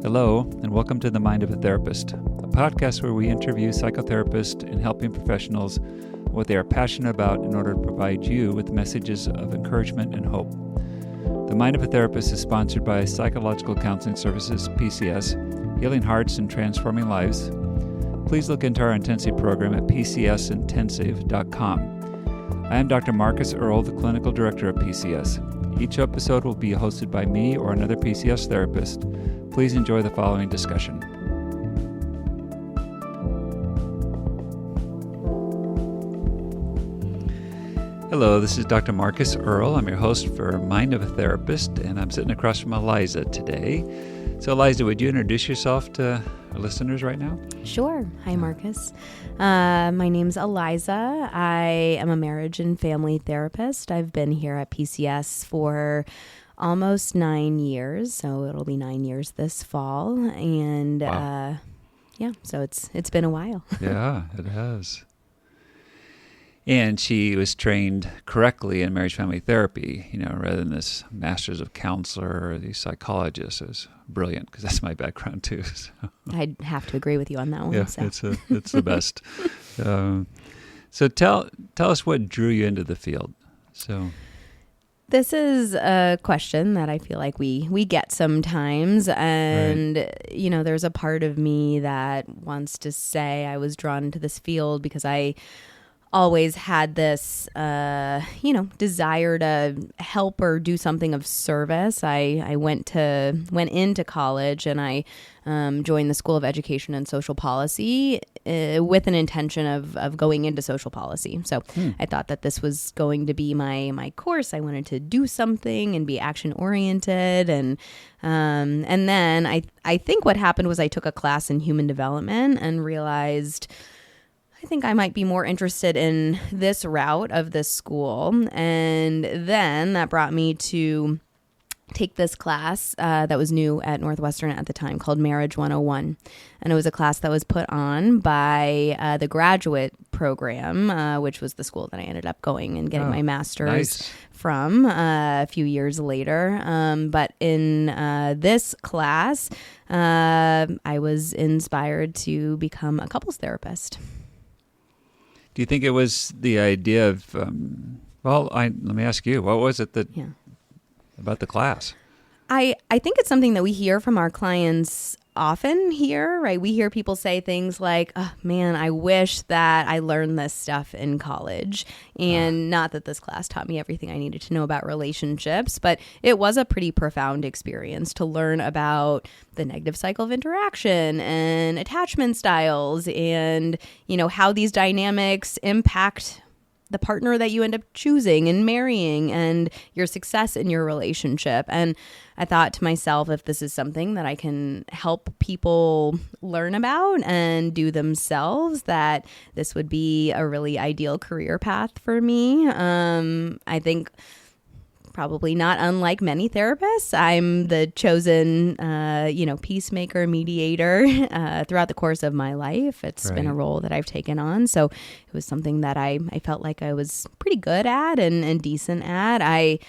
Hello, and welcome to The Mind of a Therapist, a podcast where we interview psychotherapists and helping professionals what they are passionate about in order to provide you with messages of encouragement and hope. The Mind of a Therapist is sponsored by Psychological Counseling Services, PCS, Healing Hearts and Transforming Lives. Please look into our intensive program at pcsintensive.com. I am Dr. Marcus Earle, the Clinical Director of PCS. Each episode will be hosted by me or another PCS therapist. Please enjoy the following discussion. Hello, this is Dr. Marcus Earle. I'm your host for Mind of a Therapist, and I'm sitting across from Aliza today. So, Aliza, would you introduce yourself to our listeners right now? Sure. Hi, Marcus. My name's Aliza. I am a marriage and family therapist. I've been here at PCS for almost 9 years, so it'll be 9 years this fall. And wow. So it's been a while. Yeah, it has. And she was trained correctly in marriage family therapy, rather than this master's of counselor or these psychologists. Is brilliant because that's my background too. So. I'd have to agree with you on that one. Yeah, so. it's the best. So tell us what drew you into the field. So. This is a question that I feel like we get sometimes, and right. There's a part of me that wants to say I was drawn into this field because I always had this, desire to help or do something of service. I went into college and I joined the School of Education and Social Policy with an intention of going into social policy. So I thought that this was going to be my course. I wanted to do something and be action oriented, and then I think what happened was I took a class in human development and realized I think I might be more interested in this route of this school. And then that brought me to take this class that was new at Northwestern at the time called Marriage 101. And it was a class that was put on by the graduate program, which was the school that I ended up going and getting my master's from a few years later. But in this class, I was inspired to become a couples therapist. Do you think it was the idea of, let me ask you, what was it about the class? I think it's something that we hear from our clients often here, right? We hear people say things like, oh, man, I wish that I learned this stuff in college. And not that this class taught me everything I needed to know about relationships, but it was a pretty profound experience to learn about the negative cycle of interaction and attachment styles and, how these dynamics impact the partner that you end up choosing and marrying and your success in your relationship. And I thought to myself, if this is something that I can help people learn about and do themselves, that this would be a really ideal career path for me. I think probably not unlike many therapists, I'm the chosen, peacemaker, mediator throughout the course of my life. It's been a role that I've taken on. So it was something that I felt like I was pretty good at and decent at. I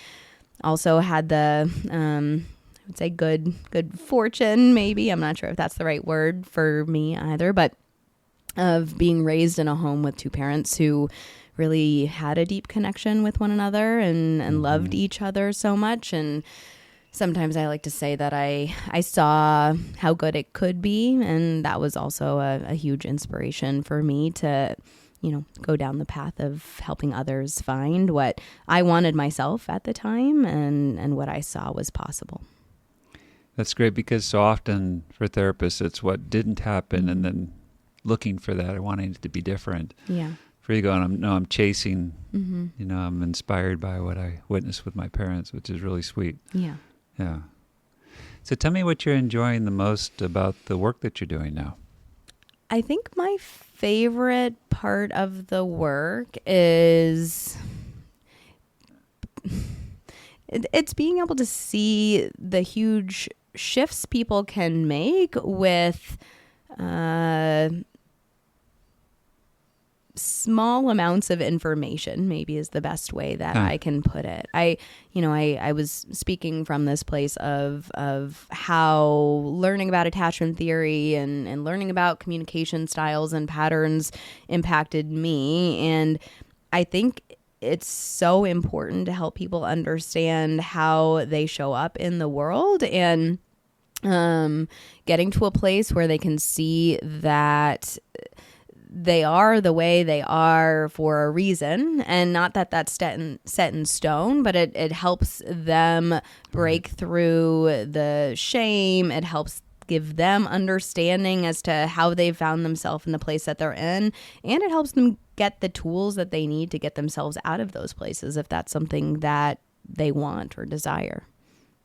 also had the, I would say good fortune, maybe. I'm not sure if that's the right word for me either, but of being raised in a home with two parents who really had a deep connection with one another and loved each other so much. And sometimes I like to say that I saw how good it could be. And that was also a huge inspiration for me to, go down the path of helping others find what I wanted myself at the time and what I saw was possible. That's great, because so often for therapists, it's what didn't happen and then looking for that or wanting it to be different. Yeah. For you going, I'm chasing, I'm inspired by what I witnessed with my parents, which is really sweet. Yeah. Yeah. So tell me what you're enjoying the most about the work that you're doing now. I think my favorite part of the work is it's being able to see the huge shifts people can make with small amounts of information, maybe is the best way that I can put it. I was speaking from this place of how learning about attachment theory and learning about communication styles and patterns impacted me. And I think it's so important to help people understand how they show up in the world, and getting to a place where they can see that they are the way they are for a reason, and not that that's set in stone, but it helps them break through the shame. It helps give them understanding as to how they've found themselves in the place that they're in, and it helps them get the tools that they need to get themselves out of those places if that's something that they want or desire.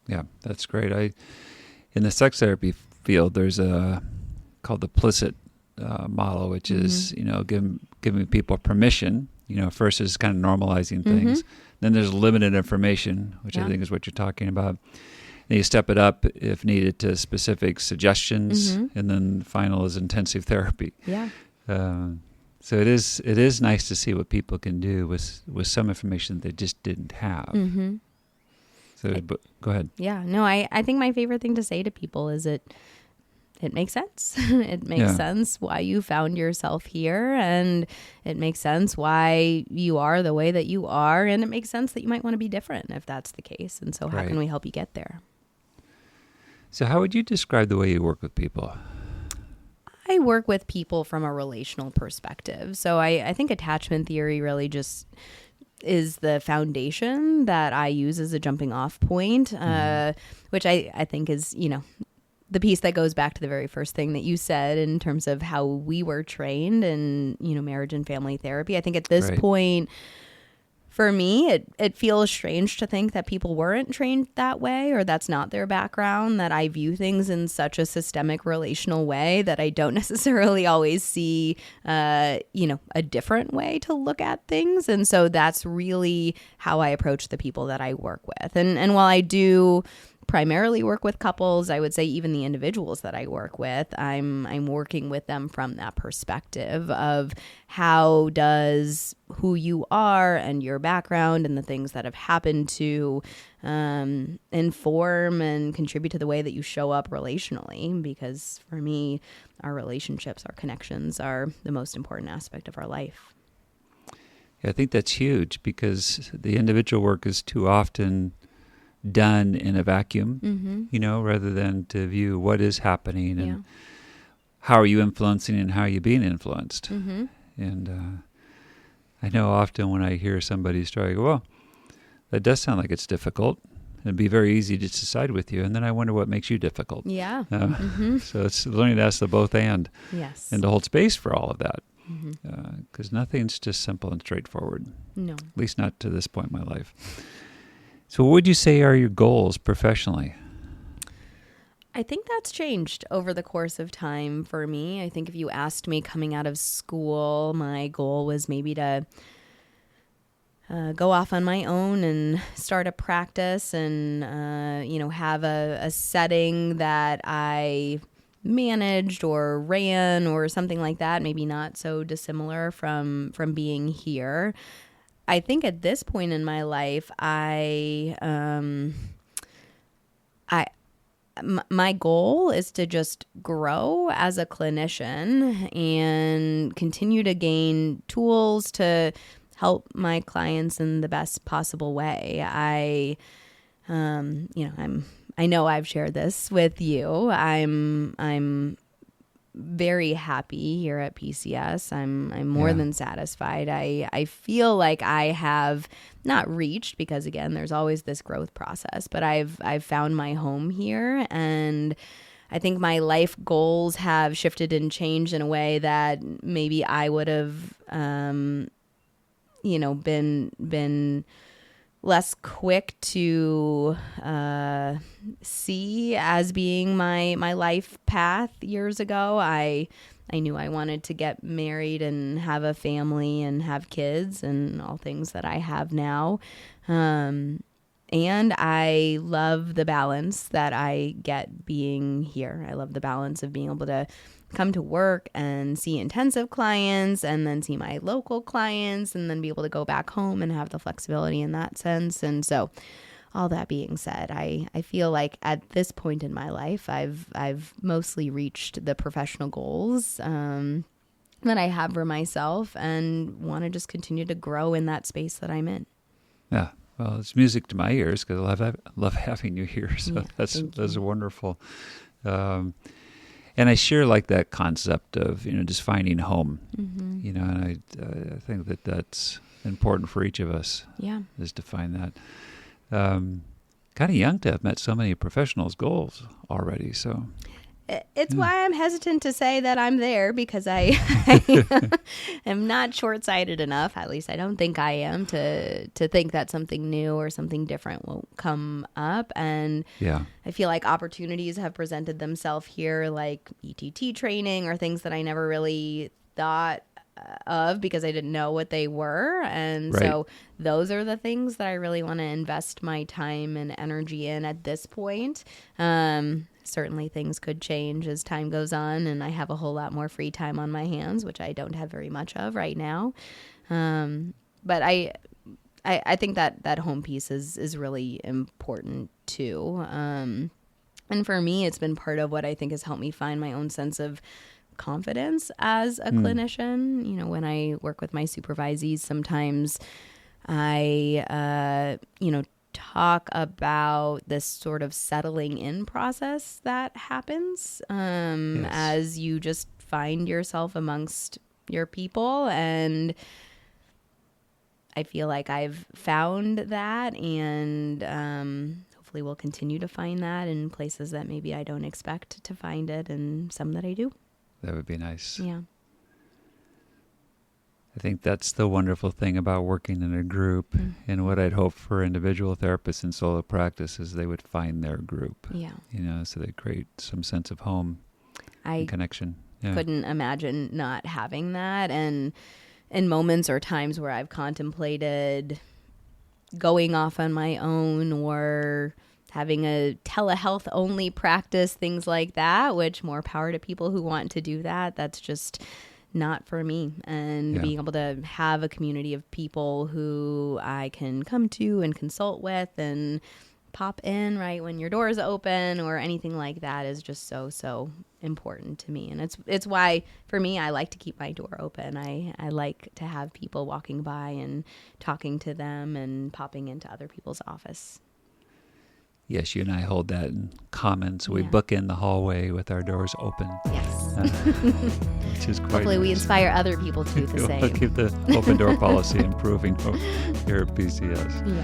Yeah, that's great. In the sex therapy field, there's a called the implicit model, which is, giving people permission. First is kind of normalizing things. Then there's limited information, which I think is what you're talking about. Then you step it up if needed to specific suggestions, and then final is intensive therapy. Yeah. So it is nice to see what people can do with some information they just didn't have. So go ahead. Yeah. No, I think my favorite thing to say to people is it makes sense. It makes sense why you found yourself here, and it makes sense why you are the way that you are, and it makes sense that you might want to be different if that's the case. And so how can we help you get there? So how would you describe the way you work with people? I work with people from a relational perspective. So I think attachment theory really just is the foundation that I use as a jumping off point, which I think is, the piece that goes back to the very first thing that you said in terms of how we were trained in, marriage and family therapy. I think at this point, for me, it feels strange to think that people weren't trained that way, or that's not their background, that I view things in such a systemic relational way that I don't necessarily always see, a different way to look at things. And so that's really how I approach the people that I work with. And while I do primarily work with couples, I would say even the individuals that I work with, I'm working with them from that perspective of how does who you are and your background and the things that have happened to inform and contribute to the way that you show up relationally. Because for me, our relationships, our connections are the most important aspect of our life. Yeah, I think that's huge, because the individual work is too often done in a vacuum, rather than to view what is happening and how are you influencing and how are you being influenced. And I know often when I hear somebody's story, I go, well, that does sound like it's difficult. It'd be very easy to decide with you. And then I wonder what makes you difficult. Yeah. So it's learning to ask the both and to hold space for all of that. Because nothing's just simple and straightforward. No. At least not to this point in my life. So what would you say are your goals professionally? I think that's changed over the course of time for me. I think if you asked me coming out of school, my goal was maybe to go off on my own and start a practice and, have a setting that I managed or ran or something like that, maybe not so dissimilar from being here. I think at this point in my life, my goal is to just grow as a clinician and continue to gain tools to help my clients in the best possible way. I know I've shared this with you. I'm very happy here at PCS. I'm more than satisfied. I feel like I have not reached, because again, there's always this growth process, but I've found my home here, and I think my life goals have shifted and changed in a way that maybe I would have been less quick to see as being my life path years ago. I knew I wanted to get married and have a family and have kids and all things that I have now. And I love the balance that I get being here. I love the balance of being able to come to work and see intensive clients and then see my local clients and then be able to go back home and have the flexibility in that sense. And so all that being said, I feel like at this point in my life, I've mostly reached the professional goals that I have for myself and want to just continue to grow in that space that I'm in. Yeah. Well, it's music to my ears because I love having you here. So Yeah, that's wonderful. And I sure like that concept of, just finding home, Mm-hmm. and I think that that's important for each of us. Yeah. Is to find that. Kind of young to have met so many professionals' goals already. So it's why I'm hesitant to say that I'm there because I am not short-sighted enough. At least I don't think I am to think that something new or something different won't come up. And yeah, I feel like opportunities have presented themselves here, like ETT training or things that I never really thought of because I didn't know what they were. And Right. so those are the things that I really want to invest my time and energy in at this point. Certainly things could change as time goes on and I have a whole lot more free time on my hands, which I don't have very much of right now. But I think that home piece is really important too. And for me, it's been part of what I think has helped me find my own sense of confidence as a clinician. When I work with my supervisees, sometimes I, talk about this sort of settling in process that happens Yes. as you just find yourself amongst your people. And I feel like I've found that and hopefully will continue to find that in places that maybe I don't expect to find it and some that I do. that would be nice. Yeah. I think that's the wonderful thing about working in a group. And what I'd hope for individual therapists in solo practice is they would find their group. Yeah. So they create some sense of home and connection. Yeah. Couldn't imagine not having that. And in moments or times where I've contemplated going off on my own or having a telehealth only practice, things like that, which more power to people who want to do that. That's just not for me. And being able to have a community of people who I can come to and consult with and pop in right when your door is open or anything like that is just so important to me. And it's why for me I like to keep my door open. I like to have people walking by and talking to them and popping into other people's office. Yes, you and I hold that in common. So we book in the hallway with our doors open. Yes. Which is quite Hopefully we nice. inspire other people to do the We'll same. keep the open door policy improving here at PCS. Yeah.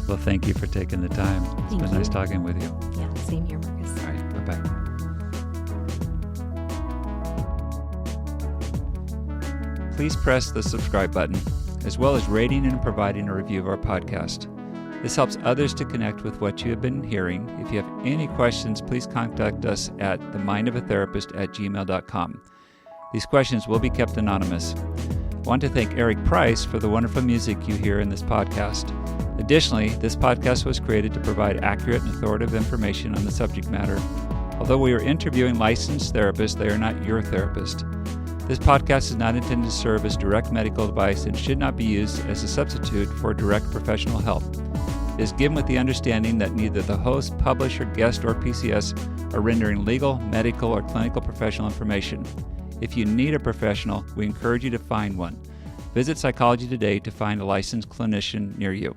Well, thank you for taking the time. It's Thank been you. nice talking with you. Yeah, same here, Marcus. All right, bye-bye. Please press the subscribe button, as well as rating and providing a review of our podcast. This helps others to connect with what you have been hearing. If you have any questions, please contact us at themindofatherapist@gmail.com. These questions will be kept anonymous. I want to thank Eric Price for the wonderful music you hear in this podcast. Additionally, this podcast was created to provide accurate and authoritative information on the subject matter. Although we are interviewing licensed therapists, they are not your therapist. This podcast is not intended to serve as direct medical advice and should not be used as a substitute for direct professional help. It is given with the understanding that neither the host, publisher, guest, or PCS are rendering legal, medical, or clinical professional information. If you need a professional, we encourage you to find one. Visit Psychology Today to find a licensed clinician near you.